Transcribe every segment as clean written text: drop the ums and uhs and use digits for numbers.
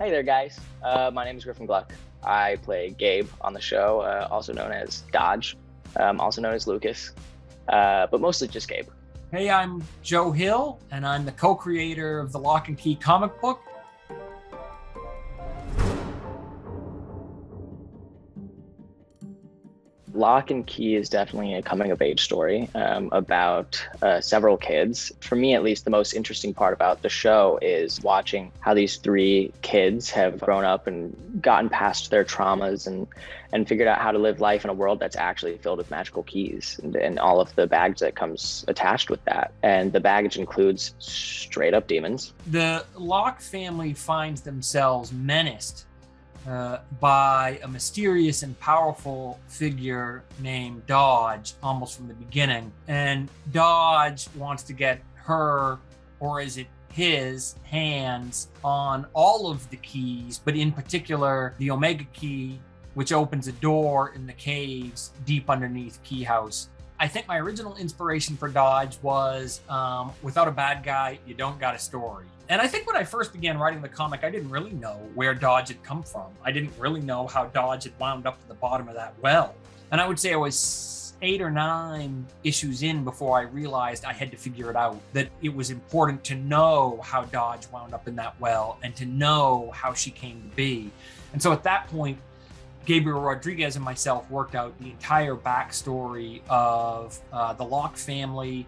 Hey there, guys. My name is Griffin Gluck. I play Gabe on the show, also known as Dodge, also known as Lucas, but mostly just Gabe. Hey, I'm Joe Hill, and I'm the co-creator of the Lock and Key comic book. Lock and Key is definitely a coming-of-age story about several kids. For me, at least, the most interesting part about the show is watching how these three kids have grown up and gotten past their traumas and figured out how to live life in a world that's actually filled with magical keys and all of the baggage that comes attached with that. And the baggage includes straight-up demons. The Locke family finds themselves menaced by a mysterious and powerful figure named Dodge almost from the beginning. And Dodge wants to get her, or is it his, hands on all of the keys, but in particular the Omega key, which opens a door in the caves deep underneath Key House. I think my original inspiration for Dodge was without a bad guy, you don't got a story. And I think when I first began writing the comic, I didn't really know where Dodge had come from. I didn't really know how Dodge had wound up at the bottom of that well. And I would say I was 8 or 9 issues in before I realized I had to figure it out, that it was important to know how Dodge wound up in that well and to know how she came to be. And so at that point, Gabriel Rodriguez and myself worked out the entire backstory of the Locke family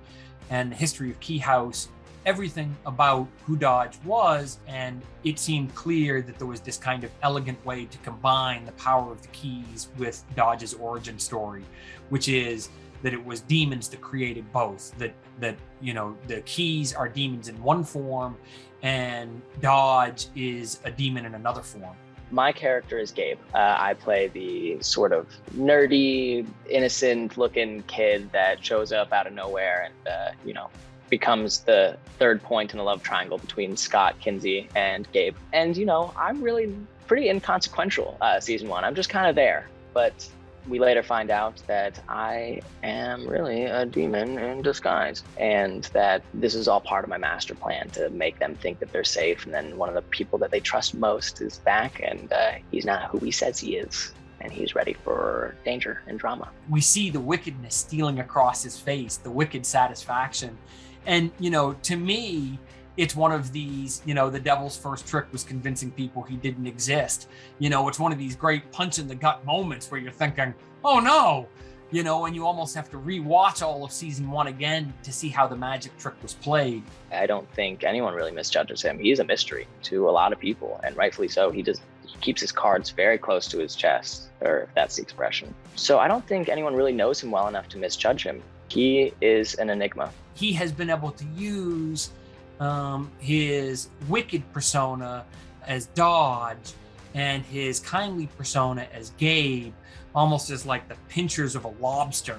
and the history of Key House, everything about who Dodge was, and it seemed clear that there was this kind of elegant way to combine the power of the keys with Dodge's origin story, which is that it was demons that created both, that you know, the keys are demons in one form and Dodge is a demon in another form. My character is Gabe. I play the sort of nerdy, innocent-looking kid that shows up out of nowhere and, becomes the third point in the love triangle between Scott, Kinsey, and Gabe. And, I'm really pretty inconsequential season 1. I'm just kind of there. But we later find out that I am really a demon in disguise, and that this is all part of my master plan to make them think that they're safe. And then one of the people that they trust most is back, and he's not who he says he is. And he's ready for danger and drama. We see the wickedness stealing across his face, the wicked satisfaction. And, to me, it's one of these, the devil's first trick was convincing people he didn't exist. It's one of these great punch in the gut moments where you're thinking, oh no, and you almost have to rewatch all of season 1 again to see how the magic trick was played. I don't think anyone really misjudges him. He's a mystery to a lot of people, and rightfully so. He keeps his cards very close to his chest, or if that's the expression. So I don't think anyone really knows him well enough to misjudge him. He is an enigma. He has been able to use his wicked persona as Dodge and his kindly persona as Gabe, almost as like the pinchers of a lobster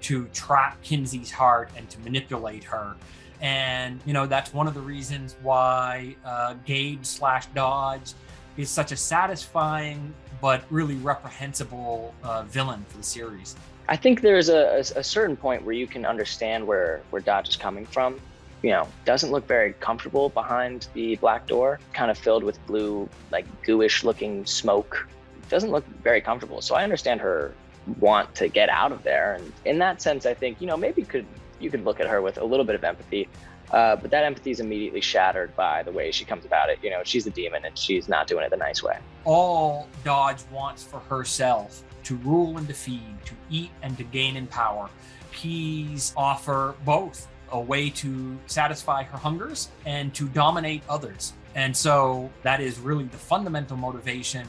to trap Kinsey's heart and to manipulate her. And, that's one of the reasons why Gabe/Dodge is such a satisfying but really reprehensible villain for the series. I think there's a certain point where you can understand where Dodge is coming from. Doesn't look very comfortable behind the black door, kind of filled with blue, like gooish looking smoke. Doesn't look very comfortable. So I understand her want to get out of there. And in that sense, I think, maybe you could look at her with a little bit of empathy. But that empathy is immediately shattered by the way she comes about it. She's a demon and she's not doing it the nice way. All Dodge wants for herself, to rule and to feed, to eat and to gain in power. Keys offer both a way to satisfy her hungers and to dominate others. And so that is really the fundamental motivation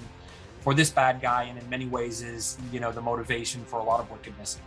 for this bad guy, and in many ways is, the motivation for a lot of wickedness.